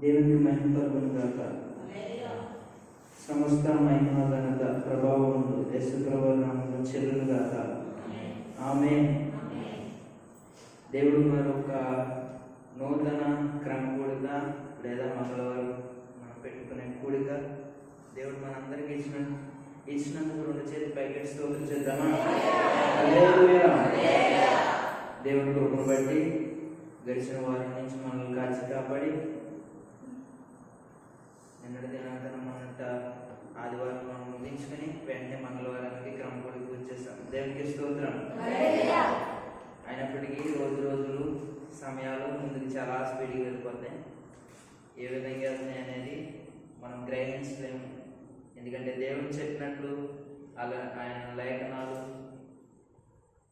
దేవునికి మహిమ కలుగును గాక. సమస్త మహిమ ఘనత ప్రభావములు యేసుప్రభు నామములో చెల్లును గాక. ఆమేన్. దేవుడు మరొక నూతన క్రమ కూడిక లేదా మంగళవారం మనం పెట్టుకునే కూడిక దేవుడు మనందరికీ ఇచ్చినందుకు రెండు చేతి పైకి స్తోత్రం చేద్దామా? హల్లెలూయా. దేవుడి కృపను బట్టి గడిచిన వారం నుంచి మనల్ని కాచి కాపాడి నిన్నటి దినాంతరం మనంతా ఆదివారం మనం ముగించుకొని వెంటనే మంగళవారానికి క్రమం కూడికి వచ్చేసాం. దేవునికి స్తోత్రం. అయినప్పటికీ రోజులు సమయాలు ముందుకు చాలా స్పీడ్గా వెళ్ళిపోతాయి. ఏ విధంగా వెళ్తాయి అనేది మనం గ్రహించలేము. ఎందుకంటే దేవుడు చెప్పినట్లు అలా ఆయన లేఖనాలు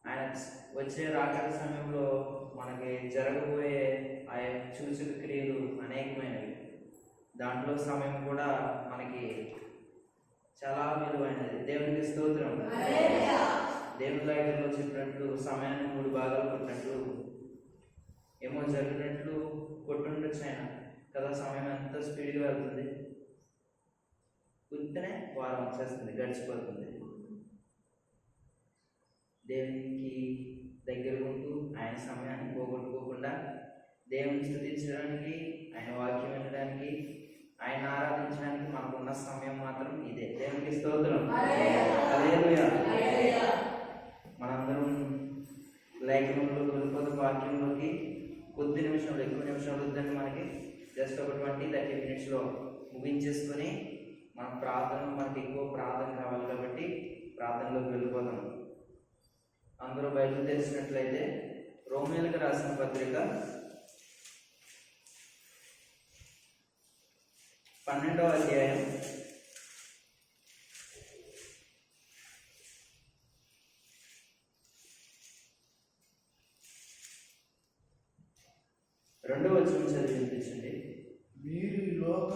ఆయన వచ్చే రాకడ సమయంలో మనకి జరగబోయే ఆ సూచక క్రియలు అనేకమైనవి. దాంట్లో సమయం కూడా మనకి చాలా విలువైనది. దేవునికి స్తోత్రం. దేవుని లేఖలో చెప్పినట్లు సమయాన్ని 3 భాగాలు కొట్టినట్లు ఏమో జరిగినట్లు కొట్టుండొచ్చు ఆయన కదా. సమయం ఎంత స్పీడ్గా వెళ్తుంది, ఉత్తనే వారం వచ్చేస్తుంది, గడిచిపోతుంది. దేవునికి దగ్గర ఉంటూ ఆయన సమయాన్ని పోగొట్టుకోకుండా దేవుని స్తుతించడానికి, ఆయన వాక్యం వినడానికి, ఆయన ఆరాధించడానికి మనకున్న సమయం మాత్రం ఇదే. దేవునికి స్తోత్రం. హల్లెలూయా. మనందరం లేఖనంలోకి వెళ్ళిపోతే వాక్యంలోకి కొద్ది నిమిషంలో, ఎక్కువ నిమిషాలు వద్దని మనకి జస్ట్ ఒక 20-30 minutes ముగించేసుకొని మన ప్రార్థన, మనకి ఎక్కువ ప్రార్థన కావాలి కాబట్టి ప్రార్థనలోకి వెళ్ళిపోతాం. అందరూ బైబిల్ తెలిసినట్లయితే రోమీయులకు రాసిన పత్రిక 12వ అధ్యాయం 2వ వచనం చదివి వినిపించండి. మీరు ఈ లోక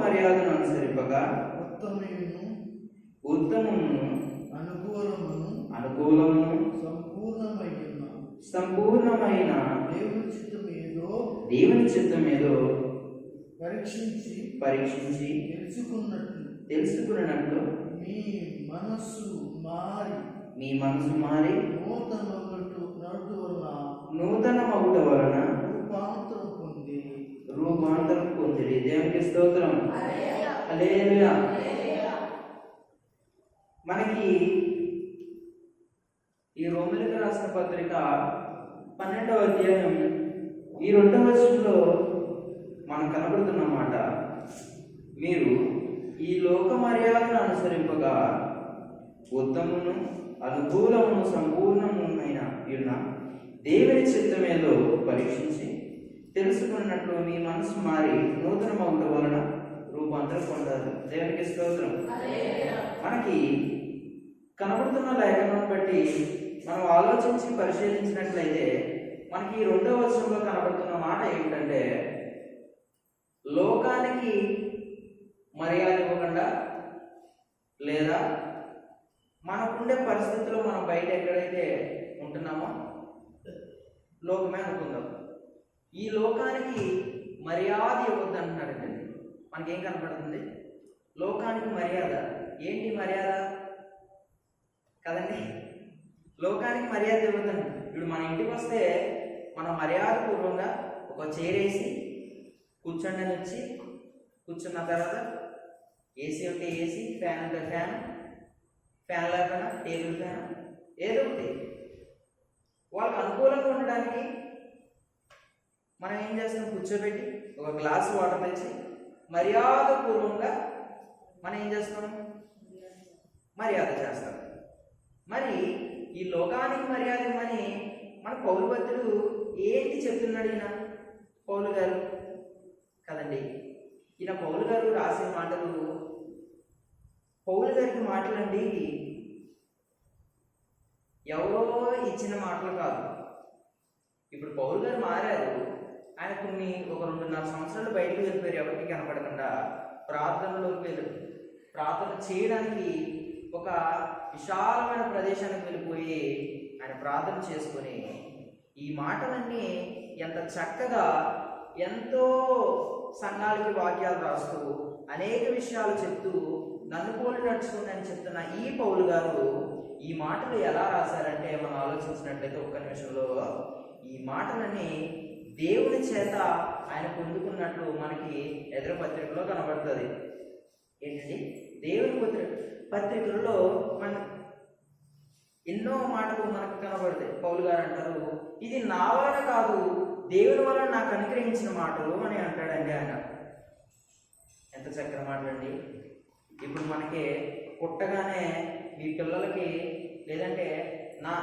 మర్యాదను అనుసరింపక ఉత్తమమును అనుకూలమును సంపూర్ణమైన దేవుని చిత్తమేదో పరీక్షించి తెలుసుకున్నట్లు మీ మనసు మారి నూతన మగుట వలన రూపాంతరం పొందిరి. దేవునికి స్తోత్రం. హల్లెలూయా. మనకి ఈ రోమీయులకు రాసిన పత్రిక 12వ అధ్యాయం ఈ 2వ వచనంలో మనకు కనబడుతున్న మాట, మీరు ఈ లోక మర్యాదను అనుసరింపగా ఉత్తమును అనుకూలమును సంపూర్ణమైన దేవుని చిత్తమేదో పరీక్షించి తెలుసుకున్నట్లు మీ మనసు మారి నూతన మగుట వలన రూపాంతరం పొందారు. దేవునికి స్తోత్రం. మనకి కనబడుతున్న లేఖనం బట్టి మనం ఆలోచించి పరిశీలించినట్లయితే మనకి 2వ వచనంలో కనబడుతున్న మాట ఏమిటంటే, లోకానికి మర్యాద ఇవ్వకుండా లేదా మనకుండే పరిస్థితుల్లో మనం బయట ఎక్కడైతే ఉంటున్నామో లోకమే అనుకుందాం, ఈ లోకానికి మర్యాద ఇవ్వద్దు అంటున్నాడండి. మనకేం కనపడుతుంది? లోకానికి మర్యాద. ఏంటి మర్యాద కదండి? లోకానికి మర్యాద ఇవ్వద్దండి. ఇప్పుడు మన ఇంటికి వస్తే మనం మర్యాద పూర్వంగా ఒక చైర్ వేసి కూర్చోండి అని వచ్చి కూర్చున్న తర్వాత ఏసీ ఉంటే ఏసీ, ఫ్యాన్ ఉంటే ఫ్యాన్, ఫ్యాన్ లేకపోయినా టేబుల్ ఫ్యాన్ ఏదో ఒకటి వాళ్ళకి అనుకూలంగా ఉండడానికి మనం ఏం చేస్తాం? కూర్చోబెట్టి ఒక గ్లాసు వాటర్ తెచ్చి మర్యాదపూర్వకంగా మనం ఏం చేస్తాం? మర్యాద చేస్తాం. మరి ఈ లోకానికి మర్యాద ఇవ్వమని మన పౌలు భక్తుడు ఏంటి చెప్తున్నాడు? ఈయన పౌలు గారు కదండి. ఈయన పౌలు గారు రాసిన మాటలు, పౌలు గారికి మాటలండి ఎవరో ఇచ్చిన మాటలు కాదు. ఇప్పుడు పౌలు గారు మారారు. ఆయన ఒక 2.5 సంవత్సరాలు బయటకు వెళ్ళిపోయారు, ఎవరికి కనపడకుండా. ప్రార్థనలోకి వెళ్ళారు. ప్రార్థన చేయడానికి ఒక విశాలమైన ప్రదేశానికి వెళ్ళిపోయి ఆయన ప్రార్థన చేసుకొని ఈ మాటలన్నీ ఎంత చక్కగా ఎంతో సంఘాలకి వాక్యాలు రాస్తూ అనేక విషయాలు చెప్తూ నన్ను పోలి నడుచుకుని అని చెప్తున్న ఈ పౌలు గారు ఈ మాటలు ఎలా రాశారంటే మనం ఆలోచించినట్లయితే ఒక్క నిమిషంలో ఈ మాటలని దేవుని చేత ఆయన పొందుకున్నట్లు మనకి ఎదురు పత్రికలో కనబడుతుంది. ఏంటండి? దేవుని పత్రికలలో మన ఎన్నో మాటలు మనకు కనబడతాయి. పౌలు గారు అంటారు, ఇది నా వలన కాదు, దేవుని వలన నాకు అనుగ్రహించిన మాటలు అని అంటాడండి ఆయన. ఎంత చక్కని మాటలండి. ఇప్పుడు మనకి పుట్టగానే మీ పిల్లలకి లేదంటే నా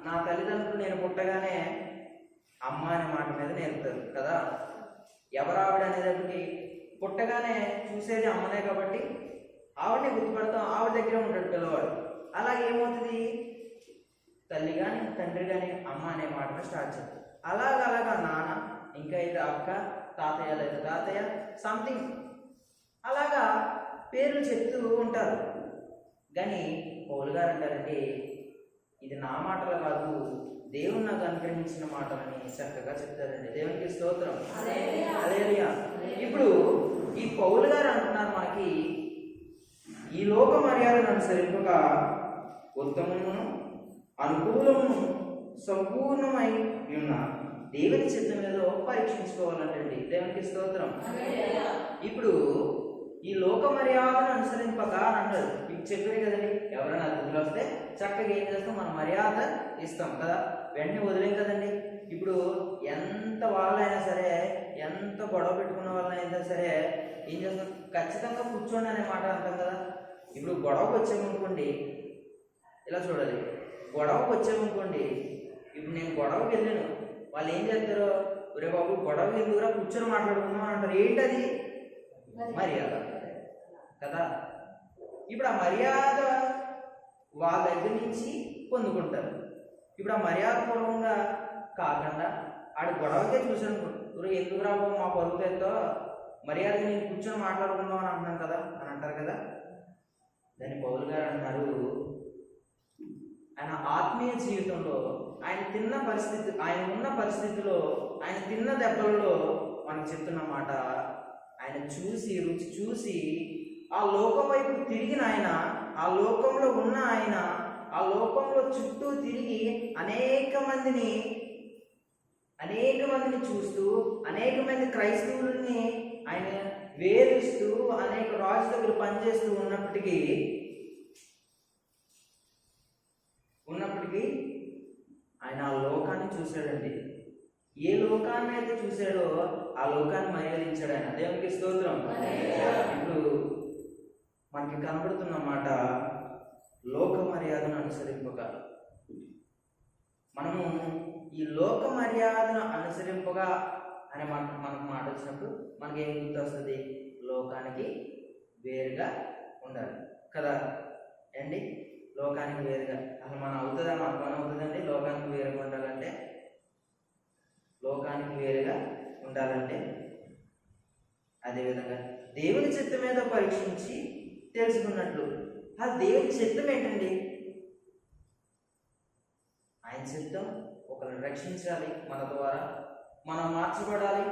నా తల్లిదండ్రులు నేను పుట్టగానే అమ్మ అనే మాట మీద నేర్పుతారు కదా. ఎవరు ఆవిడ అనేటప్పటికి పుట్టగానే చూసేది అమ్మనే కాబట్టి ఆవిడని గుర్తుపడతాం, ఆవిడ దగ్గర ఉంటాడు పిల్లవాడు. అలాగే ఏమవుతుంది, తల్లి కానీ తండ్రి కానీ అమ్మ అనే మాటను స్టార్ట్ చేస్తారు. అలాగలాగా నాన్న, ఇంకా అయితే అక్క, తాతయ్య లేదా తాతయ్య సంథింగ్ అలాగా పేర్లు చెప్తూ ఉంటారు. కానీ పౌలు గారు అంటారంటే ఇది నా మాటలు కాదు, దేవుడు నాకు అనుగ్రహించిన మాటలని చక్కగా చెప్తారండి. దేవునికి స్తోత్రం. హల్లెలూయా. ఇప్పుడు ఈ పౌలు గారు అంటున్నారు మనకి ఈ లోక మర్యాదను అనుసరింపక ఉత్తమమును అనుకూలమును సంపూర్ణమై ఉన్న దేవుని చిత్తం ఏదో పరీక్షించుకోవాలంటండి. దేవునికి స్తోత్రం. ఇప్పుడు ఈ లోక మర్యాదను అనుసరింపక అని అంటారు. ఇప్పుడు చెప్పారు కదండి, ఎవరైనా అతిథులు వస్తే చక్కగా ఏం చేస్తాం, మనం మర్యాద ఇస్తాం కదా, వెంటనే వదిలేం కదండి. ఇప్పుడు ఎంత వాళ్ళైనా సరే, ఎంత గొడవ పెట్టుకున్న వాళ్ళైనా సరే ఏం చేస్తాం, ఖచ్చితంగా కూర్చోండి అనే మాట అంటాం కదా. ఇప్పుడు గొడవకు వచ్చామనుకోండి, ఇలా చూడాలి, గొడవకు వచ్చామనుకోండి, ఇప్పుడు నేను గొడవకి వెళ్ళాను, వాళ్ళు ఏం చేస్తారు, ఒరే బాబు గొడవకి ఎందుకురా కూర్చొని మాట్లాడుకుందాం అంటారు. ఏంటది? మర్యాద కదా. ఇప్పుడు ఆ మర్యాద వాళ్ళ దగ్గర నుంచి పొందుకుంటారు. ఇప్పుడు ఆ మర్యాద పూర్వంగా కాకుండా ఆడు గొడవకే చూసాను, ఎందుకు రాబో మా పరుగుతో మర్యాద నేను కూర్చొని మాట్లాడుకుందాం అని అంటున్నాను కదా అని అంటారు కదా. దాన్ని పౌలు గారు అంటారు, ఆయన ఆత్మీయ జీవితంలో ఆయన తిన్న పరిస్థితి, ఆయన ఉన్న పరిస్థితిలో, ఆయన తిన్న దెబ్బలలో మనకు చెప్తున్న మాట, ఆయన చూసి రుచి చూసి ఆ లోకం వైపు తిరిగిన ఆయన, ఆ లోకంలో ఉన్న ఆయన, ఆ లోకంలో చుట్టూ తిరిగి అనేక మందిని చూస్తూ అనేక మంది క్రైస్తవుల్ని ఆయన వేధిస్తూ అనేక రాజు దగ్గర పనిచేస్తూ ఉన్నప్పటికీ ఆయన ఆ లోకాన్ని చూశాడండి. ఏ లోకాన్ని అయితే చూశాడో ఆ లోకాన్ని మర్యాదించాడు ఆయన. దేవునికి స్తోత్రం. ఇప్పుడు మనకి కనబడుతున్న మాట లోక మర్యాదను అనుసరింపక, మనము ఈ లోక మర్యాదను అనుసరింపగా అనే మనకు మాట వచ్చినప్పుడు మనకి ఏం గుర్తొస్తుంది, లోకానికి వేరుగా ఉండాలి కదా అండి. లోకానికి వేరుగా అసలు మనం అవుతుందా, మన పని అవుతుందండి లోకానికి వేరుగా ఉండాలంటే? లోకానికి వేరుగా ఉండాలంటే అదేవిధంగా దేవుని చిత్తం మీద పరీక్షించి తెలుసుకున్నట్లు. ఆ దేవుని చిత్తం ఏంటండి? ఆయన చిత్తం ఒకరిని రక్షించాలి, మన ద్వారా మనం మార్చబడాలి,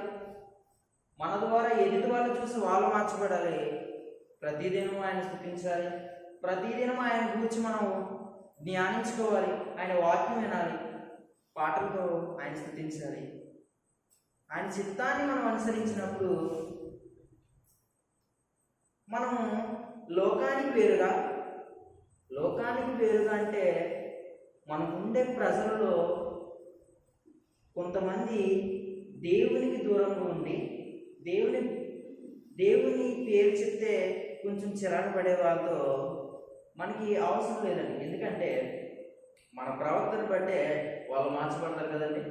మన ద్వారా ఎదుటి వాళ్ళు చూసి వాళ్ళు మార్చబడాలి. ప్రతిదినం ఆయన స్తుతించాలి, ప్రతిదినం ఆయన గురించి మనం ధ్యానించుకోవాలి, ఆయన వాక్యం వినాలి, పాటలతో ఆయన స్తుతించాలి. ఆయన చిత్తాన్ని మనం అనుసరించినప్పుడు మనము లోకానికి వేరుగా అంటే మనకు ఉండే ప్రజలలో కొంతమంది దేవునికి దూరంగా ఉండి దేవుని పేరు చెప్తే కొంచెం చిరాకు పడే వాళ్ళతో మనకి అవసరం లేదండి. ఎందుకంటే మన ప్రవర్తన బట్టే వాళ్ళు మార్చబడతారు కదండి.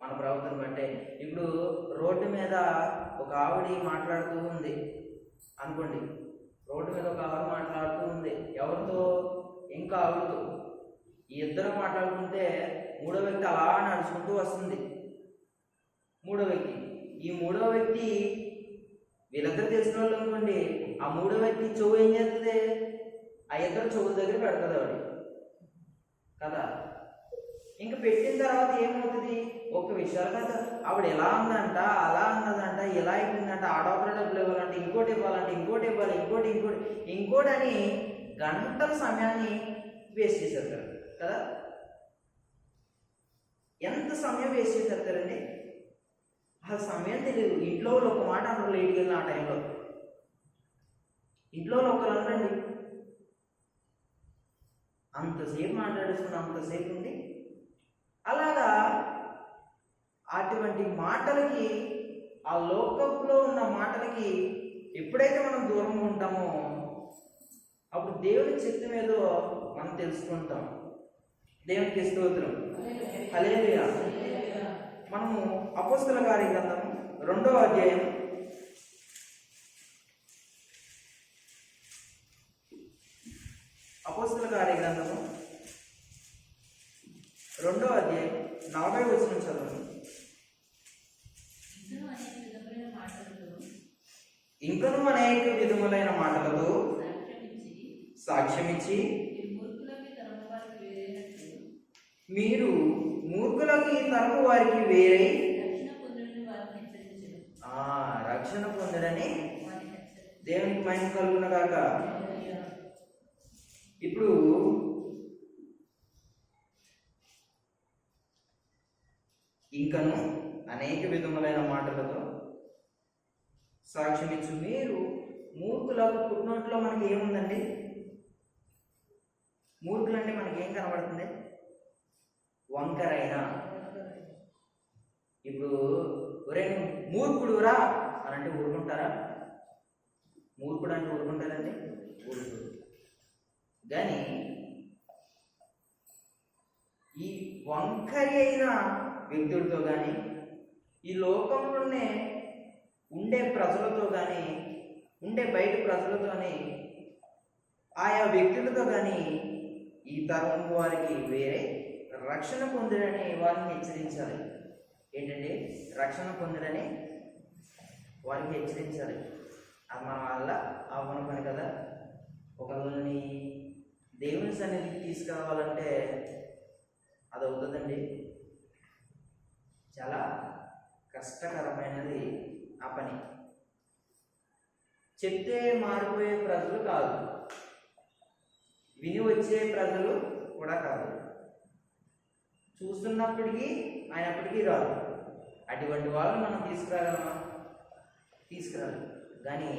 మన ప్రవర్తన బట్టే ఇప్పుడు రోడ్డు మీద ఒక ఆవిడ మాట్లాడుతూ ఉంది అనుకోండి, రోడ్డు మీద ఒక ఆవిడ మాట్లాడుతూ ఉంది, ఎవరితో? ఇంకా ఆవిడతో. ఈ ఇద్దరు మాట్లాడుకుంటే మూడో వ్యక్తి అలా నడుచుకుంటూ వస్తుంది. ఈ మూడో వ్యక్తి వీళ్ళిద్దరు తెలిసిన వాళ్ళు అనుకోండి, ఆ మూడో వ్యక్తి చెవు ఏం చేస్తుంది, ఆ ఇద్దరు చెవుల దగ్గర పెడుతుంది ఆవిడ కదా. ఇంక పెట్టిన తర్వాత ఏమవుతుంది? ఒక విషయాలు కదా, ఆవిడ ఎలా అందంట, అలా అన్నదంట, ఎలా అయిపోయిందంట, ఆడోకర డబ్బులు ఇవ్వాలంటే ఇంకోటి ఇవ్వాలంటే ఇంకోటి ఇవ్వాలి, ఇంకోటి ఇంకోటి ఇంకోటి అని గంటల సమయాన్ని వేస్ట్ చేసేస్తారు కదా. ఎంత సమయం వేస్ట్ చేసేస్తారండి? ఆ సమయం తెలియదు. ఇంట్లో వాళ్ళు ఒక మాట అంటారు లేట్కి వెళ్ళిన ఆ టైంలో, ఇంట్లో వాళ్ళు ఒకరు అనండి, అంతసేపు మాట్లాడేసుకుని అంతసేపు ఉండి అలాగా అటువంటి మాటలకి, ఆ లోకంలో ఉన్న మాటలకి ఎప్పుడైతే మనం దూరంగా ఉంటామో అప్పుడు దేవుని చిత్తం ఏదో మనం తెలుసుకుంటాం. దేవునికి స్తోత్రం, హల్లెలూయా. మనము అపోస్తల కార్య గ్రంథం 2వ అధ్యాయం 2వ అధ్యాయం 40వ వచనం చదవండి. ఇంకను అనేక విధములైన మాటలతో సాక్ష్యమిచ్చి మీరు మూర్ఖులకు ఈ తరము వారికి వేరై రక్షణ పొందడని దేవునికి మహిమ కలుగునగాక. ఇప్పుడు ఇంకను అనేక విధములైన మాటలతో సాక్ష్యమిచ్చు మీరు మూర్ఖులకు. పుట్టినోట్లో మనకి ఏముందండి? మూర్ఖులు అంటే మనకి ఏం కనబడుతుంది? వంకరైన. ఇప్పుడు ఒరే మూర్ఖుడు రా అని అంటే ఊరుకుంటారా? మూర్ఖుడు అంటే ఊరుకుంటారండి? ఊరుకుడు. కానీ ఈ వంకరి అయిన వ్యక్తులతో కానీ, ఈ లోకంలోనే ఉండే ప్రజలతో కానీ, ఉండే బయట ప్రజలతో కానీ, ఆయా వ్యక్తులతో కానీ ఈ తరం వారికి వేరే రక్షణ పొందడని వారిని హెచ్చరించాలి. ఏంటంటే రక్షణ పొందడని వారికి హెచ్చరించాలి. అది మన వల్ల అవ్వని పని కదా. ఒకరిని దేవుని సన్నిధికి తీసుకురావాలంటే అది అవుతుందండి, చాలా కష్టకరమైనది ఆ పని. చెప్తే మారిపోయే ప్రజలు కాదు, విని వచ్చే ప్రజలు కూడా కాదు. చూస్తున్నప్పటికీ ఆయనప్పటికీ రాదు. అటువంటి వాళ్ళు మనం తీసుకురాగలమా? తీసుకురాలి. కానీ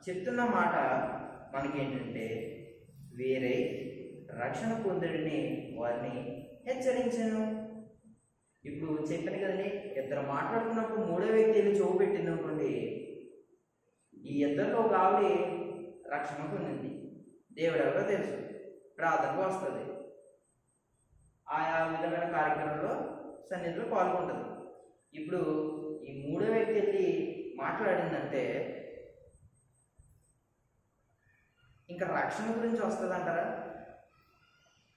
చెప్తున్న మాట మనకేంటంటే వేరే రక్షణ పొందడిని వారిని హెచ్చరించాను. ఇప్పుడు చెప్పాను కదండి, ఇద్దరు మాట్లాడుతున్నప్పుడు మూడో వ్యక్తి వెళ్ళి చెవు పెట్టింది అనుకోండి, ఈ ఇద్దరిలో ఒక ఆవిడ రక్షణ పొందింది, దేవుడు ఎవరో తెలుసు, ప్రార్థనకు వస్తుంది, ఆయా విధమైన కార్యక్రమంలో సన్నిధిలో పాల్గొంటుంది. ఇప్పుడు ఈ మూడో వ్యక్తి వెళ్ళి మాట్లాడిందంటే ఇంకా రక్షణ గురించి వస్తుందంటారా?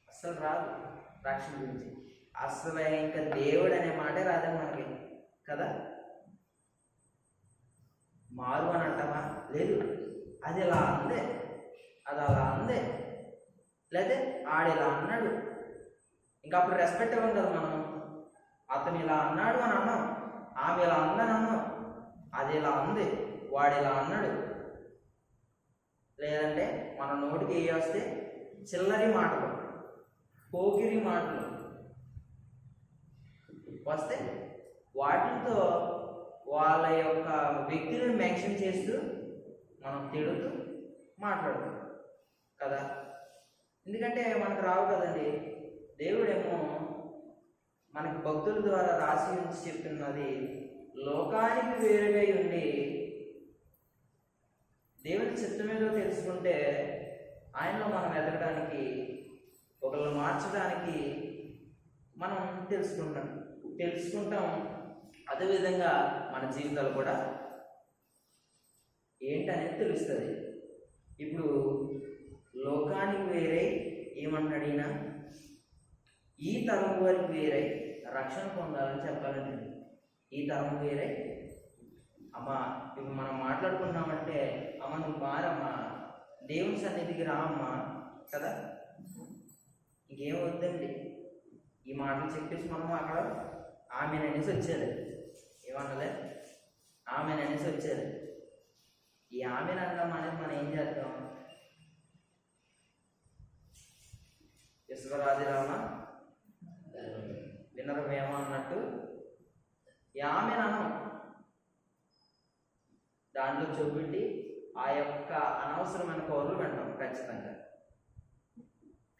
అసలు రాదు. రక్షణ గురించి అసలు ఇంకా దేవుడు అనే మాటే రాదని మనకి కదా. మారు అని అంటామా? లేదు. అది ఇలా అందే, అది అలా అందే, లేదా ఆడిలా అన్నాడు, ఇంకా అప్పుడు రెస్పెక్ట్ ఇవ్వం కదా మనం. అతను ఇలా అన్నాడు అని అన్నాం, ఆమె ఇలా అందని అన్నాం, అది ఇలా అంది, వాడు ఇలా అన్నాడు. లేదంటే మన నోటికి ఏ వస్తే చిల్లరి మాటలు, పోకిరి మాటలు వస్తే వాటితో వాళ్ళ యొక్క వ్యక్తులను మెన్షన్ చేస్తూ మనం తిడుతూ మాట్లాడతాం కదా. ఎందుకంటే మనకు రావు కదండి. దేవుడేమో మనకి భక్తుల ద్వారా రాసి ఉంచి చెప్తున్నది, లోకానికి వేరుగా ఉండి దేవుని చిత్తమేదో తెలుసుకుంటే ఆయనలో మనం ఎదగడానికి, ఒకళ్ళు మార్చడానికి మనం తెలుసుకుంటాం. అదేవిధంగా మన జీవితాలు కూడా ఏంటనేది తెలుస్తుంది. ఇప్పుడు లోకానికి వేరే ఏమన్నాడైనా ఈ తరం వారికి వేరే రక్షణ పొందాలని చెప్పాలండి. ఈ తరం వేరే అమ్మ, ఇప్పుడు మనం మాట్లాడుకున్నామంటే అమ్మ నువ్వు మారమ్మా, దేవుని సన్నిధికి రామ్మా కదా. ఇంకేం వద్దండి. ఈ మాటలు చెప్పేసి మనం అక్కడ ఆమెను అనేసి వచ్చేది. ఏమన్నలే? ఆమెను అనేసి వచ్చేది. ఈ ఆమెను అంటాం అనేది మనం ఏం చేద్దాం? విశ్వరాజరామ వినరవేమ అన్నట్టు ఈ ఆమెను అనం. దాంట్లో చూపెట్టి ఆ యొక్క అనవసరమైన కౌరులు వింటాం.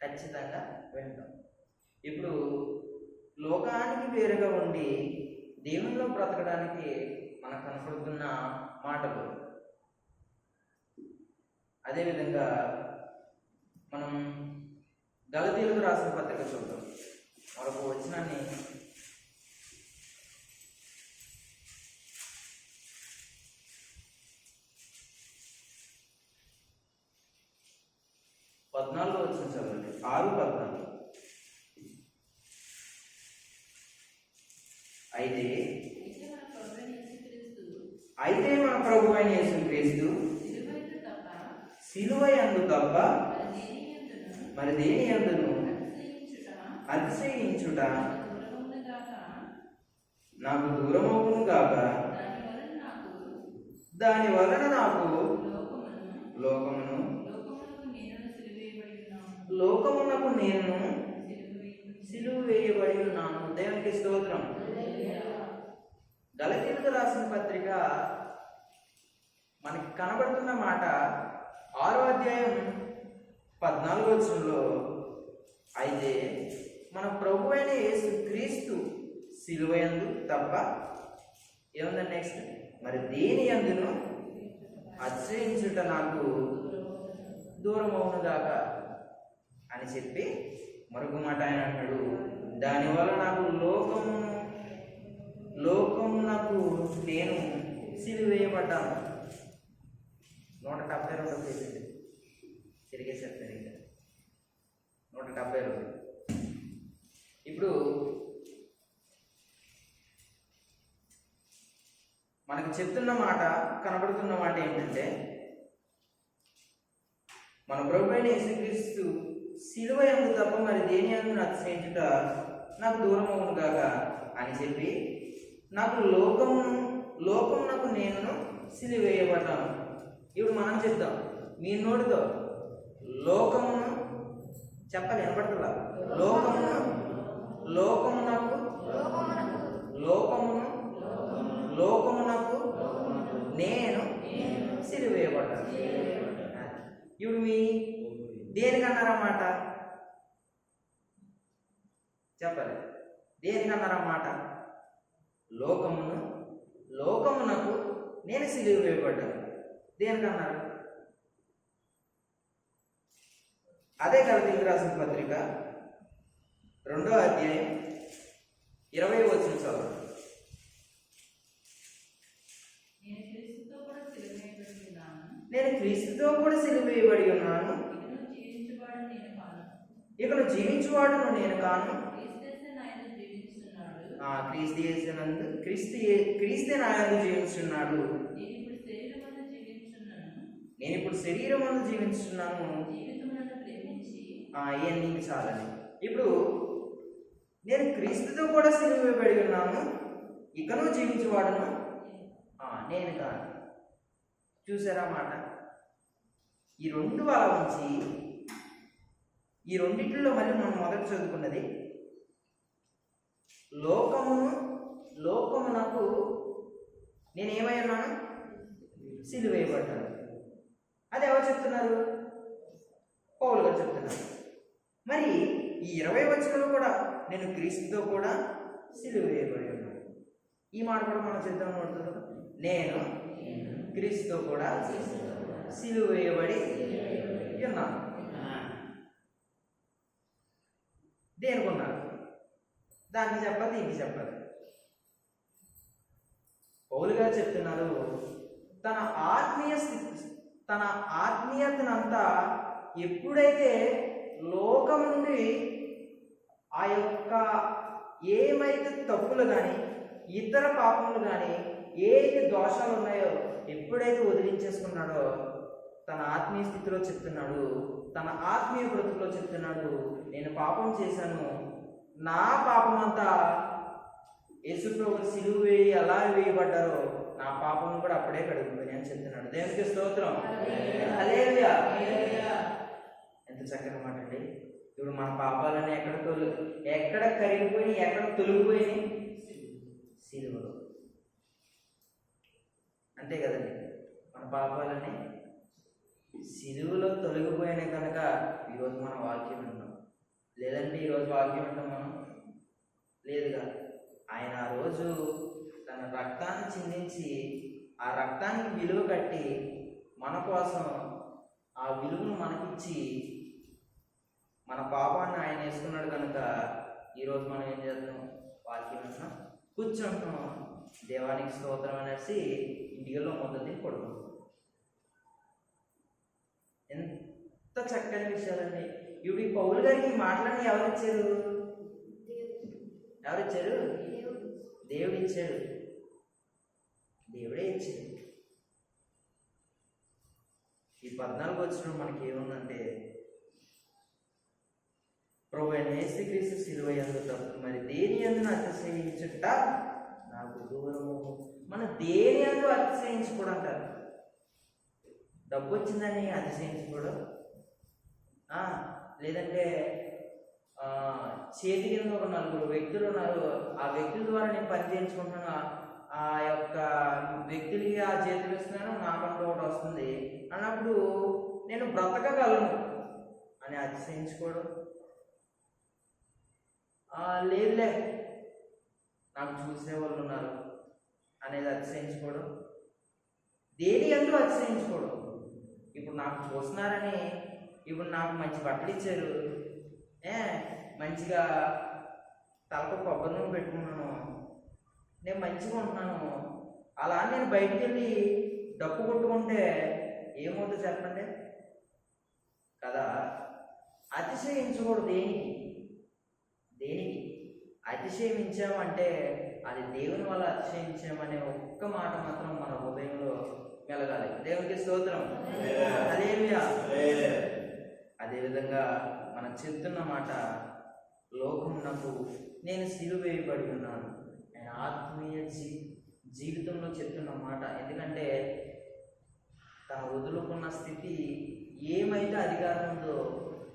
ఖచ్చితంగా వింటాం. ఇప్పుడు లోకానికి వేరుగా ఉండి దేవునిలో బ్రతకడానికి మనకు కనపడుతున్న మాటలు. అదేవిధంగా మనం గలతీయులకు రాసిన పత్రిక చూద్దాం. మరొక వచనాన్ని పద్నాలుగో వచ్చిన చదవండి. 6:14. అయితే మన ప్రభు అయిన యేసుక్రీస్తు సిలువయందు తప్ప మరి దేని యందును అతిశయించుట నాకు దూరమవును గాక. దాని వలన నాకు లోకమునకు నేను సిలువ వేయబడి ఉన్నాను. దేవునికి స్తోత్రం. గలతీయులకు రాసిన పత్రిక మనకి కనబడుతున్న మాట 6వ అధ్యాయం 14వ వచనంలో, అయితే మన ప్రభు అయిన యేసుక్రీస్తు సిలువయందు తప్ప ఏముందండి నెక్స్ట్? మరి దేని యందును అతిశయించుట నాకు దూరమవును గాక అని చెప్పి మరొక మాట ఆయన అంటాడు, దానివల్ల నాకు లోకమునకు నేను సిలువేయబడ్డాను. 172 పేజీ తిరిగేసారు. 172. ఇప్పుడు మనకు చెప్తున్న మాట, కనబడుతున్న మాట ఏంటంటే, మన ప్రభు అయిన యేసుక్రీస్తు సిలువ యందు తప్ప మరి దేని యందు అతిశయించుట నాకు దూరం అవును గాక అని చెప్పి నాకు లోకమునకు నేను సిలువేయబడ్డాను. ఇప్పుడు మనం చెప్దాం మీ నోటితో, లోకమును చెప్పాలి, వినపడుతుందా? లోకమునకు నేను సిలువేయబడ్డాను. ఇప్పుడు మీ దేనికన్నారన్నమాట? చెప్పాలి, దేనికన్నారన్నమాట? లోకమునకు నేను సిలువ వేయబడ్డాను. దేనికన్నారు? అదే గలతీయులకు రాసిన పత్రిక 2వ అధ్యాయం 20వ వచనం చదవండి. నేను క్రీస్తుతో కూడా సిలువ వేయబడి ఉన్నాను. ఇకను జీవించువాడును నేను కాను, క్రీస్తే నాయందు జీవించున్నాడు. నేను ఇప్పుడు శరీరమందు జీవించున్నాను. నీకు చాలని. ఇప్పుడు నేను క్రీస్తుతో కూడా సిలువ వేయబడి ఉన్నాను, ఇకను జీవించువాడును నేను కాను. చూసారా మాట? ఈ రెండు అలా ఉంచి ఈ రెండింటిలో మళ్ళీ మనం మొదట చదువుకున్నది, లోకమునకు నేనేమై ఉన్నాను? సిలువ వేయబడ్డాను. అది ఎవరు చెప్తున్నారు? పౌలు గారు చెప్తున్నారు. మరి ఈ 20వ వచనంలో కూడా నేను క్రీస్తుతో కూడా సిలువ వేయబడి ఉన్నాను. ఈ మాట కూడా మనం చేద్దాం అనుకుంటున్నాం. నేను క్రీస్తుతో కూడా సిలువ వేయబడి ఉన్నాను. దేనికున్నారు? దానికి చెప్పాలి, దీనికి చెప్పాలి. పౌలు గారు చెప్తున్నారు, తన ఆత్మీయతనంతా ఎప్పుడైతే లోకం నుండి ఆ యొక్క ఏమైతే తప్పులు కానీ ఇతర పాపములు కానీ ఏది దోషాలు ఉన్నాయో ఎప్పుడైతే వదిలించేసుకున్నాడో తన ఆత్మీయ స్థితిలో చెప్తున్నాడు, తన ఆత్మీయ బ్రతుకులో చెప్తున్నాడు, నేను పాపం చేశాను, నా పాపం అంతా యేసుప్రభు సిలువ వేయి ఎలా వేయబడ్డారో నా పాపం కూడా అప్పుడే కడుగుతుంది అని చెప్తున్నాడు. దేవునికి స్తోత్రం. హల్లెలూయా. ఎంత చక్కని మాట అండి. ఇప్పుడు మన పాపాలని ఎక్కడ కరిగిపోయి ఎక్కడ తొలగిపోయి? సిలువలో. అంతే కదండి, మన పాపాలని సిలువలో తొలగిపోయిన కనుక ఈరోజు మనం వాక్యం వింటాం. లేదంటే ఈరోజు వాక్యం వింటాం మనం? లేదుగా. ఆయన ఆ రోజు తన రక్తాన్ని చిందించి ఆ రక్తానికి విలువ కట్టి మన కోసం ఆ విలువను మనకిచ్చి మన పాపాన్ని ఆయన వేసుకున్నాడు కనుక ఈరోజు మనం ఏం చేస్తున్నాం? వాక్యం వింటున్నాం, కూర్చుంటున్నాం, దేవానికి స్తోత్రం అనేసి ఇంటిలో మొదటి పడుకుంటాం. ఎంత చక్కని విషయాలండి. ఇప్పుడు ఈ పౌలు గారికి మాటలని ఎవరిచ్చారు? దేవుడు ఇచ్చాడు. దేవుడే ఇచ్చాడు. ఈ 14 వచ్చిన మనకి ఏముందంటే, ప్రభువైన యేసుక్రీస్తు సిలువ యందు తప్ప మరి దేని యందు అతిశయించుట నాకు దూరము. మన దేని యందు అతిశయించుకోవడం అంటారు. డబ్బు వచ్చిందని అతిశయించుకోవడం, లేదంటే చేతి కింద ఒక 4 వ్యక్తులు ఉన్నారు, ఆ వ్యక్తుల ద్వారా నేను పని చేయించుకుంటున్నాను, ఆ యొక్క వ్యక్తులకి ఆ చేతులు ఇస్తున్నాను, నాకంటూ ఒకటి వస్తుంది అన్నప్పుడు నేను బ్రతకగలను అని అతిశయించుకోవడం. లేదులే నాకు చూసే వాళ్ళు ఉన్నారు అనేది అతిశయించుకోవడం. దేని యందు అతిశయించుకోవడం. ఇప్పుడు నాకు చూస్తున్నారని, ఇప్పుడు నాకు మంచి బట్టలు ఇచ్చారు, మంచిగా తలకు కొబ్బరి నూనె పెట్టుకున్నాను, నేను మంచిగా ఉంటున్నాను, అలా నేను బయటికి వెళ్ళి డప్పు కొట్టుకుంటే ఏమవుతుందో చెప్పండి కదా. అతిశయించకూడదు. దేనికి అతిశయించామంటే అది దేవుని వల్ల అతిశయించామనే ఒక్క మాట మాత్రం మన హృదయంలో మెలగాలి. దేవునికి స్తోత్రం. హల్లెలూయా. అదేవిధంగా మనం చెప్తున్న మాట, లోకమునకు నేను సిలువ వేయబడి ఉన్నాను. ఆయన ఆత్మీయ జీవితంలో చెప్తున్న మాట. ఎందుకంటే తను వదులుకున్న స్థితి ఏమైతే అధికారం ఉందో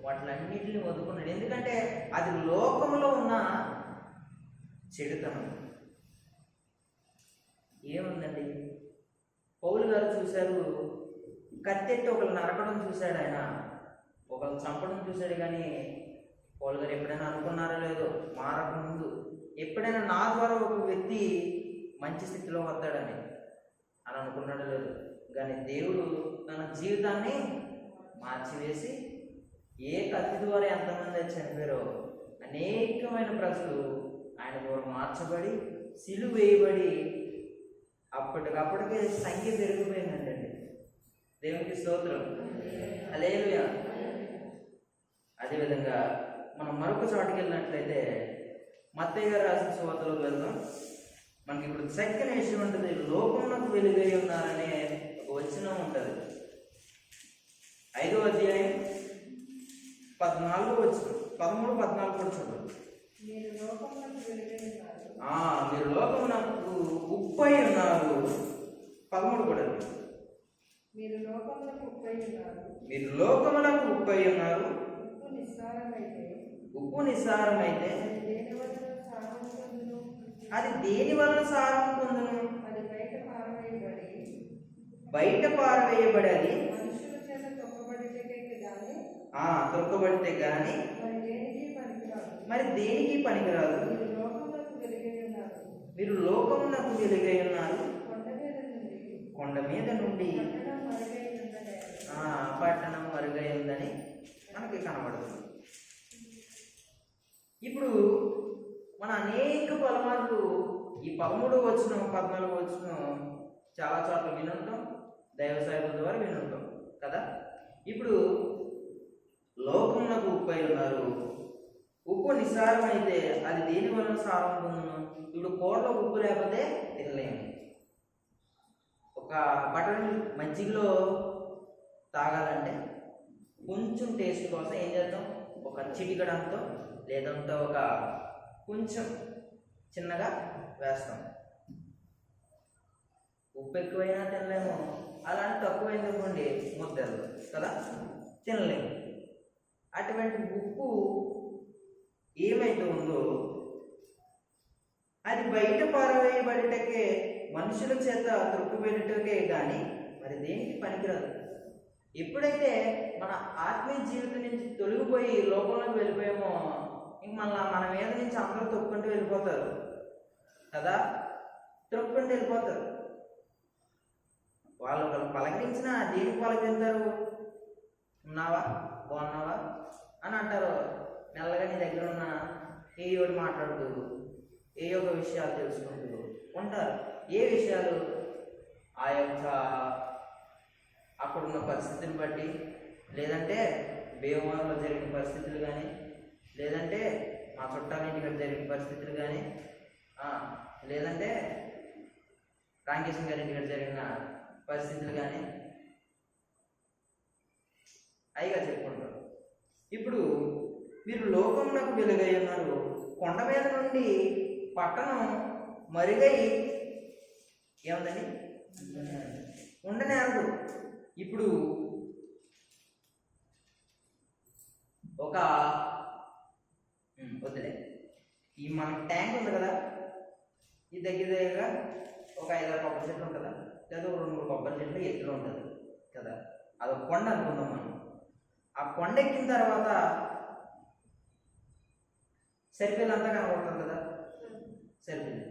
వాటిలన్నిటిని వదులుకున్నాడు. ఎందుకంటే అది లోకంలో ఉన్న చెడుతనం. ఏముందండి, పౌలు గారు చూశారు, కత్తెత్తి ఒకరు నరకడం చూశాడు, ఆయన ఒకరు చంపడం చూశాడు. కానీ పౌలు గారు ఎప్పుడైనా అనుకున్నారో లేదో, మారక ముందు ఎప్పుడైనా నా ద్వారా ఒక వ్యక్తి మంచి స్థితిలో వస్తాడని అని అనుకున్నాడో లేదు. కానీ దేవుడు తన జీవితాన్ని మార్చివేసి ఏ కత్తి ద్వారా ఎంతమంది చనిపోయారో అనేకమైన ప్రజలు ఆయన ద్వారా మార్చబడి సిలువ వేయబడి అప్పటికప్పటికే సంఖ్య పెరిగిపోయిందండి. దేవునికి స్తోత్రం. హల్లెలూయా. అదేవిధంగా మనం మరొక చోటుకి వెళ్ళినట్లయితే మత్తయి గారు రాసిన సువార్తలోకి వెళ్దాం. మనకి ఇప్పుడు చక్కని విషయం ఉంటుంది, లోకమునకు వెలుగై ఉన్నారనే ఒక వచనం ఉంటుంది. 5వ అధ్యాయం 14వ వచనం, 13, 14 కూడా చూడండి. మీరు లోకమునకు ఉప్పై ఉన్నారు. 13 కూడా. మీరు లోకమునకు ఉప్పై ఉన్నారు. ఉప్పు నిస్సారమైతే అది దేని వలన సారం పొందును? బయట పారవేయబడి అది తొక్కబడితే గాని మరి దేనికి పనికిరాదు. మీరు లోకమునకు వెలుగై ఉన్నారు. కొండ మీద నుండి పట్టణం మరుగై ఉందని మనకి కనబడుతుంది. ఇప్పుడు మన అనేక పలమార్లు ఈ 13వ వచనం 14వ వచనం చాలా చోట్ల వినుంటాం, దైవ సేవకుల ద్వారా వినుంటాం కదా. ఇప్పుడు లోకమునకు ఉప్పై ఉన్నారు. ఉప్పు నిస్సారం అయితే అది దేని వలన సారం పొందును? ఇప్పుడు కూరలో ఉప్పు లేకపోతే తినలేము. ఒక బటర్ మజ్జిగలో తాగాలంటే కొంచెం టేస్ట్ కోసం ఏం చేద్దాం, ఒక చిటికడంతో లేదంటే ఒక కొంచెం చిన్నగా వేస్తాం. ఉప్పు ఎక్కువైనా తినలేము, అలాంటి తక్కువైంది అనుకోండి ముద్దలు కదా, తినలేము. అటువంటి ఉప్పు ఏమైతే ఉందో అది బయట పారవేయబడిటకే, మనుషుల చేత త్రొక్కుబెట్టుటకే కానీ మరి దేనికి పనికిరాదు. ఎప్పుడైతే మన ఆత్మీయ జీవితం నుంచి తొలగిపోయి లోకంలోకి వెళ్ళిపోయామో ఇంక మళ్ళీ మన మీద నుంచి అందరూ తొక్కుంటూ వెళ్ళిపోతారు కదా, తొక్కుంటూ వెళ్ళిపోతారు. వాళ్ళు పలకరించినా దేనికి పలకరించారు, ఉన్నావా బాగున్నావా అని అంటారు. మెల్లగా నీ దగ్గర ఉన్న ఏ ఒకటి మాట్లాడుతూ ఏ ఒక విషయాలు తెలుసుకుంటూ ఉంటారు. ఏ విషయాలు, ఆ యొక్క అక్కడున్న పరిస్థితిని బట్టి, లేదంటే భీమవరంలో జరిగిన పరిస్థితులు కానీ, లేదంటే మా చుట్టాల ఇంటికి జరిగిన పరిస్థితులు కానీ, లేదంటే రాంకేశం గారి ఇంటికి జరిగిన పరిస్థితులు కానీ అయిగా చెప్పుకుంటారు. ఇప్పుడు మీరు లోకమునకు వెలుగై ఉన్నారు, కొండ మీద నుండి పట్టణం మరుగై ఏముందండి ఉండనేరదు. ఇప్పుడు ఒక వద్దులే, ఈ మన ట్యాంక్ ఉంది కదా, ఈ దగ్గరగా ఒక 5-6 కొబ్బరి చెట్లు ఉంటుందా, లేదా 2-3 కొబ్బరి చెట్లు ఎత్తులో ఉంటుంది కదా, అదొక కొండ అనుకుందాం మనం. ఆ కొండ ఎక్కిన తర్వాత సరిపిల్లంతా కనబడుతుంది కదా, సరిపిల్లి.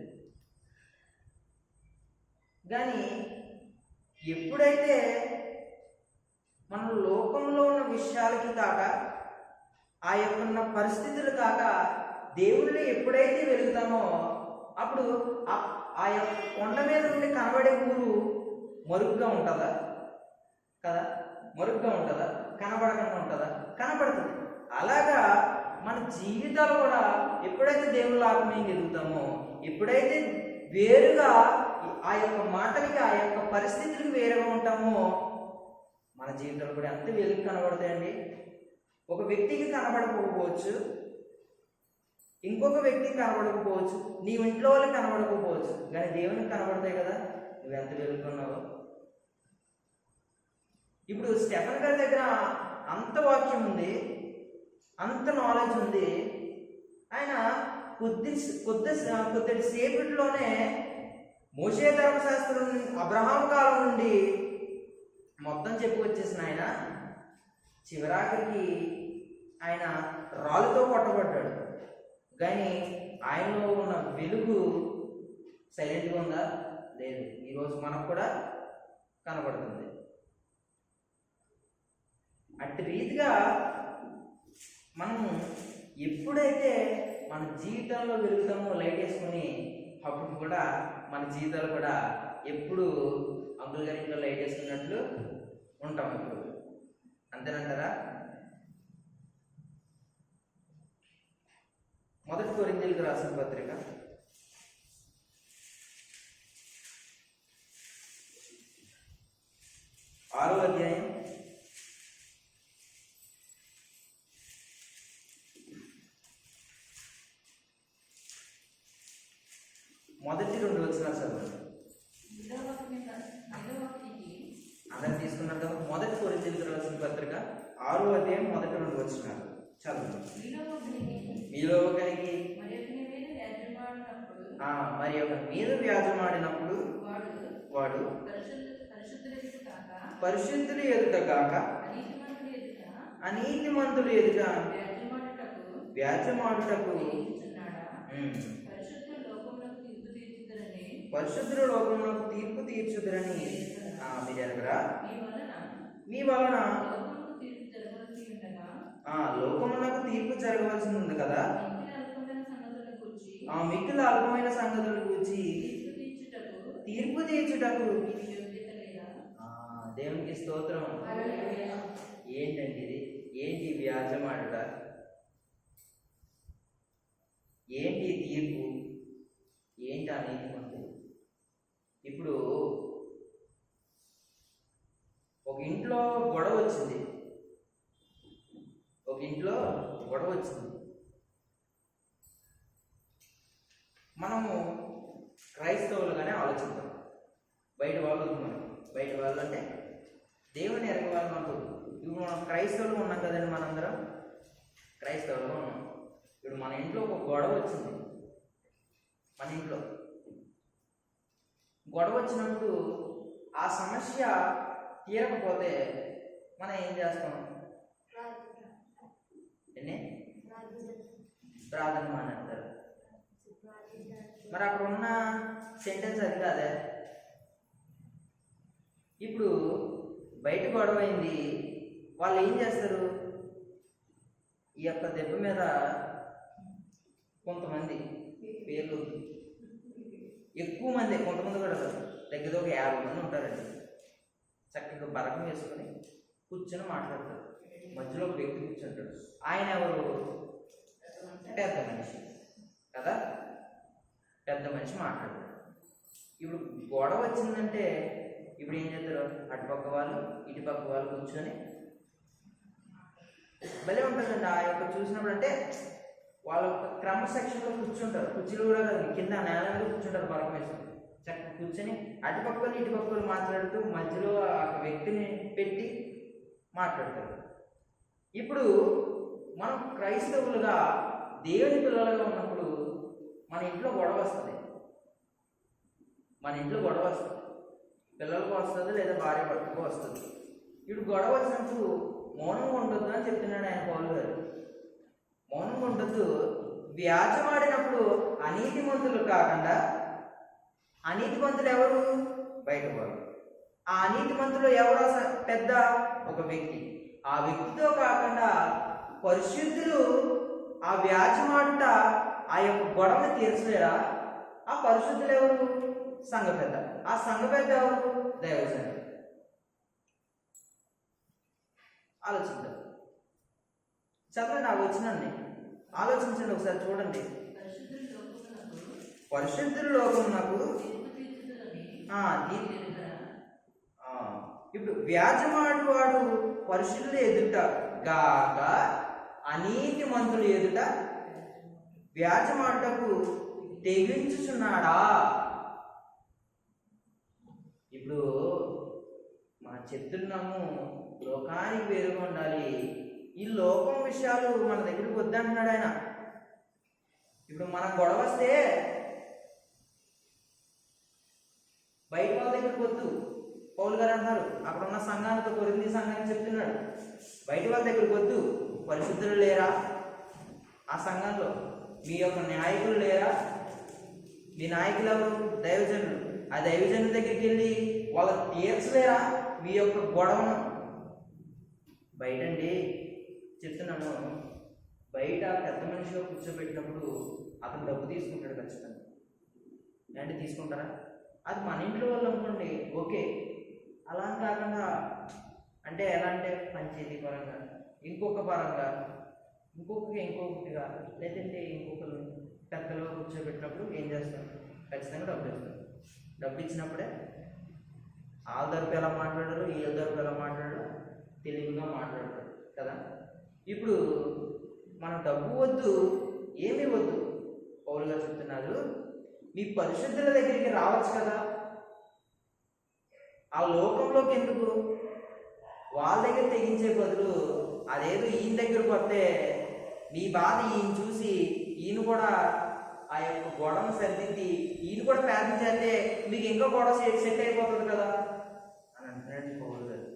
కానీ ఎప్పుడైతే మన లోకంలో ఉన్న విషయాలకి కాక, ఆ యొక్క ఉన్న పరిస్థితులు కాక దేవుడిని ఎప్పుడైతే వెలుగుతామో అప్పుడు ఆ యొక్క కొండ మీద నుండి కనబడే ఊరు మరుగ్గా ఉంటుందా కదా, మరుగ్గా ఉంటుందా, కనబడకుండా ఉంటుందా, కనబడుతుంది. అలాగా మన జీవితాలు కూడా ఎప్పుడైతే దేవుళ్ళ ఆత్మీయంగా ఎదుగుతామో, ఎప్పుడైతే వేరుగా ఆ యొక్క మాటలకి, ఆ యొక్క పరిస్థితులకు వేరుగా ఉంటామో మన జీవితాలు కూడా ఎంత వెలుగు కనబడతాయండి. ఒక వ్యక్తికి కనబడకపోవచ్చు, ఇంకొక వ్యక్తికి కనబడకపోవచ్చు, నీ ఇంట్లో వాళ్ళకి కనబడకపోవచ్చు, కానీ దేవునికి కనబడతాయి కదా, నువ్వు ఎంత వెలుగుతున్నావో. ఇప్పుడు స్టెఫెన్ గారి దగ్గర అంత వాక్యం ఉంది, అంత నాలెడ్జ్ ఉంది. ఆయన కొద్ది సేపటిలోనే మోషే ధర్మశాస్త్రం, అబ్రహాం కాలం నుండి మొత్తం చెప్పుకొచ్చేసిన ఆయన చివరాఖరికి ఆయన రాళ్ళతో కొట్టబడ్డాడు. కానీ ఆయనలో ఉన్న వెలుగు సైలెంట్గా ఉందా? లేదు. ఈరోజు మనకు కూడా కనబడుతుంది. అట్టి రీతిగా మనము ఎప్పుడైతే మన జీవితంలో వెలుగుతామో లైట్ వేసుకొని, అప్పుడు కూడా మన జీవితాలు కూడా ఎప్పుడు అంకుల్ గారి ఇంట్లో లైట్ వేసుకున్నట్లు ఉంటాం. ఇప్పుడు అంతేనంటారా? మొదటి కొరింథీయులకు రాసిన పత్రిక 6వ అధ్యాయం 1-2 వచనాలు చదవండి. అందరు తీసుకున్నట్టు మొదటి కొరింథీయులకు రాసిన పత్రిక 6వ అధ్యాయం 1-2 వచనాలు చదవండి. మీలో ఒకరికి మరి ఒక మీద వ్యాజమాడినప్పుడు వాడు పరిశుద్ధులు ఎదుట కాక అనీతిమంతులు ఎదుట వ్యాజమాడుటకు పరిశుద్ధుల లోకంలో తీర్పు తీర్చుదురని మీరు ఎరగరా? మీ వలన లోకమునకు తీర్పు జరగవలసి ఉంది కదా, మిక్కిల అల్పమైన సంగతుల గురించి తీర్పు తీర్చుటకు. దేవునికి స్తోత్రం. ఏంటండి ఇది? ఏంటి వ్యాజమాడుట? ఏంటి తీర్పు? ఏంటి అనీతిమంతులు? ఇప్పుడు ఒక ఇంట్లో గొడవ వచ్చింది, వచ్చింది. మనము క్రైస్తవులుగానే ఆలోచిస్తాం. బయట వాళ్ళు మనం బయట వాళ్ళు అంటే దేవుని ఎరగ వాళ్ళు మనకు. ఇప్పుడు మనం క్రైస్తవులు ఉన్నాం కదండి, మనందరం క్రైస్తవులుగా ఉన్నాం. ఇప్పుడు మన ఇంట్లో ఒక గొడవ వచ్చింది. మన ఇంట్లో గొడవ వచ్చినప్పుడు ఆ సమస్య తీరకపోతే మనం ఏం చేస్తాం? ఎన్ని ప్రార్థన మానేస్తారు. మరి అక్కడ ఉన్న సెంటెన్స్ అది కాదే. ఇప్పుడు బయట గొడవ అయింది, వాళ్ళు ఏం చేస్తారు? ఈ యొక్క దెబ్బ మీద కొంతమంది పేర్లు, ఎక్కువ మంది, కొంతమంది కూడా దగ్గర ఒక 50 మంది ఉంటారండి. చక్కగా బరకం వేసుకొని కూర్చొని మాట్లాడతారు. మధ్యలో ఒక వ్యక్తి కూర్చుంటాడు. ఆయన ఎవరు? పెద్ద మనిషి కదా. పెద్ద మనిషి మాట్లాడతాడు. ఇప్పుడు గొడవ వచ్చిందంటే ఇప్పుడు ఏం చేస్తారు? అటుపక్క వాళ్ళు ఇటుపక్క వాళ్ళు కూర్చొని భలే ఉంటుందండి. ఆ యొక్క చూసినప్పుడు అంటే వాళ్ళ క్రమశిక్షణలో కూర్చుంటారు. కుర్చీలు కూడా కాదు, కింద నేల మీద కూర్చుంటారు బరకం వేసుకొని. చక్కగా కూర్చొని అటుపక్క వాళ్ళు ఇటుపక్క వాళ్ళు మాట్లాడుతూ మధ్యలో ఆ వ్యక్తిని పెట్టి మాట్లాడతారు. ఇప్పుడు మనం క్రైస్తవులుగా దేవుని పిల్లలుగా ఉన్నప్పుడు మన ఇంట్లో గొడవ వస్తుంది. మన ఇంట్లో గొడవ వస్తుంది, పిల్లలకు వస్తుంది, లేదా భార్య భర్తకు వస్తుంది. ఇప్పుడు గొడవ వచ్చినప్పుడు మౌనంగా ఉండొద్దు అని చెప్తున్నాడు ఆయన పౌలు గారు. మౌనంగా ఉండొద్దు. వ్యాజమాడినప్పుడు అనీతిమంతులు కాకుండా, అనీతిమంతులు ఎవరు? బయట వాళ్ళు. ఆ అనీతిమంతులు ఎవరో పెద్ద ఒక వ్యక్తి. ఆ వ్యక్తితో కాకుండా పరిశుద్ధులు ఆ వ్యాజమాడుట ఆ యొక్క గొడవను తీర్చలేరా? ఆ పరిశుద్ధులు ఎవరు? సంఘ పెద్ద. ఆ సంఘ పెద్ద ఎవరు? దైవజనుడు. ఆలోచిద్దాం. చదవండి ఆ వచనాన్ని, ఆలోచించండి ఒకసారి, చూడండి. పరిశుద్ధుల లోకం ఉన్నప్పుడు ఇప్పుడు వ్యాజమాడు వాడు పరిశుద్ధుల ఎదుట గాక అనీతి మంతులు ఎదుట వ్యాజమాటకు తెగించుచున్నాడా? ఇప్పుడు మనం చెప్తున్నాము లోకానికి వేరుగా ఉండాలి, ఈ లోకం విషయాలు మన దగ్గరికి వద్దంటున్నాడు ఆయన. ఇప్పుడు మన గొడవ వస్తే బయట వాళ్ళ దగ్గరికి వద్దు. పౌలు గారు అంటున్నారు, అక్కడ ఉన్న సంఘాలతో, కొరింథీ సంఘాన్ని చెప్తున్నాడు, బయట వాళ్ళ దగ్గరికి వద్దు. పరిశుద్ధులు లేరా ఆ సంఘంలో? మీ యొక్క నాయకులు లేరా? మీ నాయకులు ఎవరు? దైవజనులు. ఆ దైవజనుల దగ్గరికి వెళ్ళి వాళ్ళు తీర్చలేరా మీ యొక్క గొడవను? బయటండి చెప్తున్నాను, బయట పెద్ద మనిషిగా కూర్చోబెట్టినప్పుడు అతను డబ్బు తీసుకుంటాడు ఖచ్చితంగా. అంటే తీసుకుంటారా? అది మన ఇంట్లో వాళ్ళు అనుకోండి, ఓకే. అలా కాకుండా అంటే ఎలా అంటే పంచాయతీ పరంగా, ఇంకొక పరంగా, ఇంకొకటిగా, లేదంటే ఇంకొకరు పెద్దలో కూర్చోబెట్టినప్పుడు ఏం చేస్తాం? ఖచ్చితంగా డబ్బు ఇస్తాం. డబ్బు ఇచ్చినప్పుడే వాళ్ళ తరపు ఎలా మాట్లాడరు, వీళ్ళ తరపు ఎలా మాట్లాడరు, తెలివిగా మాట్లాడతారు కదా. ఇప్పుడు మన డబ్బు వద్దు, ఏమీ వద్దు. పౌలు గారు చెప్తున్నారు, మీ పరిశుద్ధుల దగ్గరికి రావచ్చు కదా. ఆ లోకంలోకి ఎందుకు? వాళ్ళ దగ్గర తెగించే బదులు అదేదో ఈయన దగ్గరకు వస్తే మీ బాధ ఈయన చూసి ఈయన కూడా ఆ యొక్క గొడవను సరిదిద్ది ఈయన కూడా ప్రార్థన చేస్తే మీకు ఇంకా గొడవ సెట్ అయిపోతుంది కదా అని అంటున్నాడు పౌలు గారు.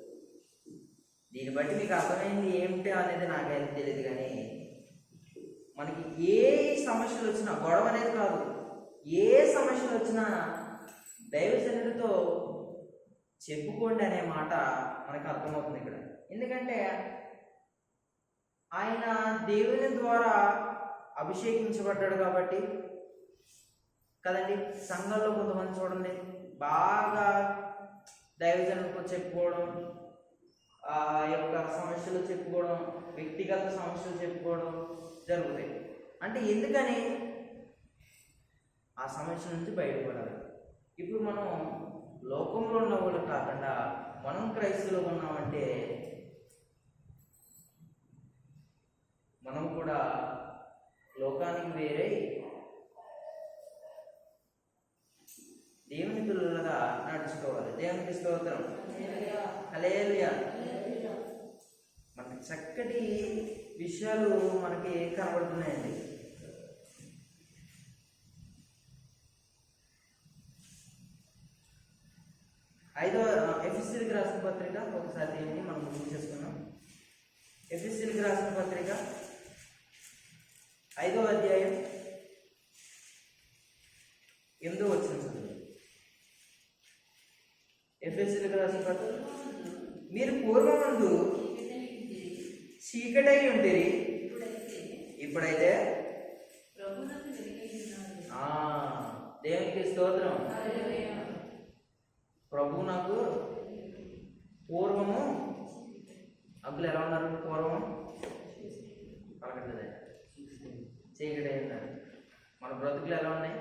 దీన్ని బట్టి మీకు అర్థమైంది ఏమిటి అనేది నాకైతే తెలియదు, కానీ మనకి ఏ సమస్యలు వచ్చినా, గొడవ అనేది కాదు, ఏ సమస్యలు వచ్చినా దైవజనుడితో చెప్పుకోండి అనే మాట మనకు అర్థమవుతుంది ఇక్కడ. ఎందుకంటే ఆయన దేవుని ద్వారా అభిషేకించబడ్డాడు కాబట్టి కదండి. సంఘంలో కొంతమంది చూడండి, బాగా దైవజనులతో చెప్పుకోవడం, ఆ యొక్క సమస్యలు చెప్పుకోవడం, వ్యక్తిగత సమస్యలు చెప్పుకోవడం జరుగుతాయి. అంటే ఎందుకని? ఆ సమస్య నుంచి బయటపడాలి. ఇప్పుడు మనం లోకంలో ఉన్న వాళ్ళు కాకుండా మనం క్రైస్తవులు ఉన్నామంటే మనం కూడా కూడా లోకానికి వేరే దేవుని పిల్లలుగా నడుచుకోవాలి. దేవునికి స్తోత్రం. హల్లెలూయా. మనకి చక్కటి విషయాలు మనకి కనబడుతున్నాయండి. ఎఫెసీయులకు రాసిన పత్రిక ఒకసారి ఏంటి మనం గుర్తు చేసుకున్నాం. ఎఫెసీయులకు రాసిన పత్రిక 5వ అధ్యాయం 8వ వచనం చదువు. ఎఫెసీయులకు రాసిన పత్రిక, మీరు పూర్వమందు చీకటై ఉంటిరి, ఇప్పుడైతే దేవునికి స్తోత్రం. ప్రభు నాకు పూర్వము అగ్గులు ఎలా ఉన్నారు? పూర్వం పలకట్లేదా? చీకటి అయిందని. మన బ్రతుకులు ఎలా ఉన్నాయి?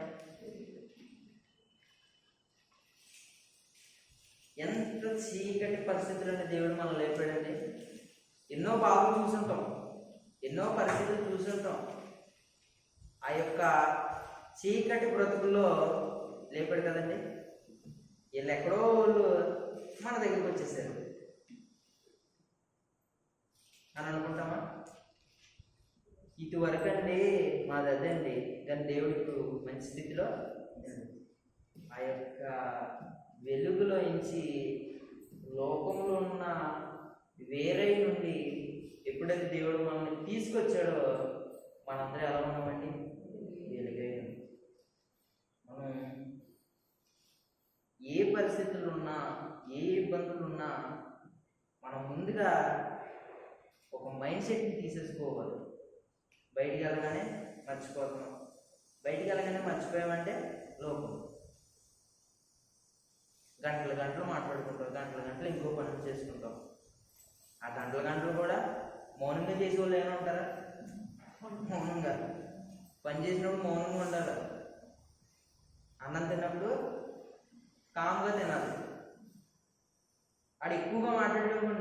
ఎంత చీకటి పరిస్థితులని దేవుడు మనం లేపాడండి. ఎన్నో బాధలు చూసుంటాం, ఎన్నో పరిస్థితులు చూసుంటాం. ఆ యొక్క చీకటి బ్రతుకుల్లో లేపాడు కదండి. వీళ్ళు ఎక్కడో వాళ్ళు మన దగ్గరికి వచ్చేసారు అని అనుకుంటామా? ఇటువరకు అండి మాది అదే అండి, కానీ దేవుడు ఇప్పుడు మంచి స్థితిలో ఆ యొక్క వెలుగులో నుంచి లోకంలో ఉన్న వేరే నుండి ఎప్పుడైతే దేవుడు మనల్ని తీసుకొచ్చాడో మనందరూ ఎలా ఉన్నామండి? వెలుగై. మనం ఏ పరిస్థితులు ఉన్నా, ఏ ఇబ్బందులు ఉన్నా మనం ముందుగా ఒక మైండ్ సెట్ని తీసేసుకోవాలి. బయటికి వెళ్ళగానే మర్చిపోతున్నాం, బయటికి వెళ్ళగానే మర్చిపోయామంటే లోపం. గంటలు గంటలు మాట్లాడుకుంటాం, గంటలు గంటలు ఇంకో పనులు చేసుకుంటాం. ఆ గంటలు గంటలు కూడా మౌనంగా చేసే వాళ్ళు ఏమైనా ఉంటారా? మౌనంగా పని చేసినప్పుడు మౌనంగా ఉండాలి. అన్నం తిన్నప్పుడు కామ్గా తినాలి. ఆడు ఎక్కువగా మాట్లాడేటప్పుడు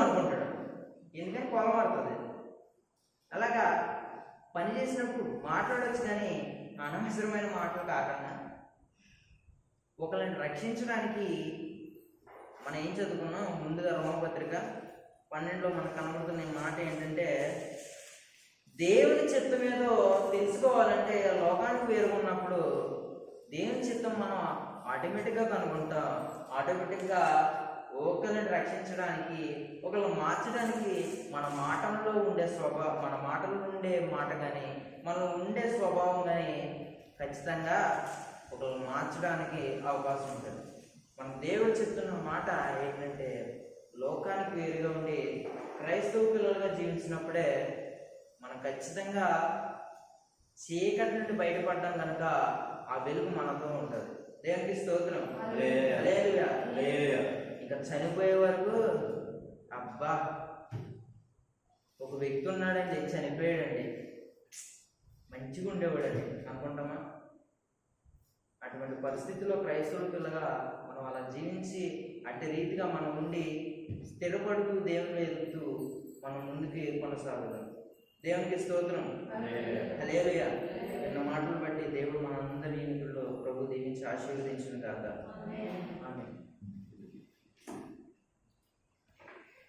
అనుకుంటాడు, ఎందుకని పొలం పడుతుంది. అలాగా పని చేసినప్పుడు మాట్లాడవచ్చు, కానీ అనవసరమైన మాటలు కాకుండా ఒకరిని రక్షించడానికి మనం ఏం చదువుకున్నాం? ముందుగా రోమపత్రిక 12లో మనకు కనబడుతున్న మాట ఏంటంటే, దేవుని చిత్తం ఏదో తెలుసుకోవాలంటే లోకానికి వేరుగున్నప్పుడు దేవుని చిత్తం మనం ఆటోమేటిక్గా కనుక్కుంటాం. ఆటోమేటిక్గా ఒకరిని రక్షించడానికి, ఒకరిని మార్చడానికి మన మాటల్లో ఉండే స్వభావం, మన మాటల్లో ఉండే మాట కానీ, మనం ఉండే స్వభావం కానీ ఖచ్చితంగా ఒకరిని మార్చడానికి అవకాశం ఉంటుంది. మన దేవుడు చెప్తున్న మాట ఏంటంటే, లోకానికి వేరుగా ఉండి క్రైస్తవ పిల్లలుగా జీవించినప్పుడే మనం ఖచ్చితంగా చీకటి నుండి బయటపడ్డాం కనుక ఆ వెలుగు మనతో ఉంటుంది. దేవునికి స్తోత్రం. హల్లెలూయా. ఇంకా చనిపోయే వరకు అబ్బా, ఒక వ్యక్తి ఉన్నాడండి, చనిపోయాడండి, మంచిగా ఉండేవాడండి అనుకుంటామా? అటువంటి పరిస్థితుల్లో క్రైస్తవ పిల్లగా మనం అలా జీవించి అట్టి రీతిగా మనం ఉండి స్థిరపడుతూ దేవుని ఎదుగుతూ మనం ముందుకు కొనసాగుదాం. దేవునికి స్తోత్రం. హల్లెలూయా. ఎన్నో మాటలు బట్టి దేవుడు మనందరి ఇంట్లో ప్రభు దీవించి ఆశీర్వదించిన కాక.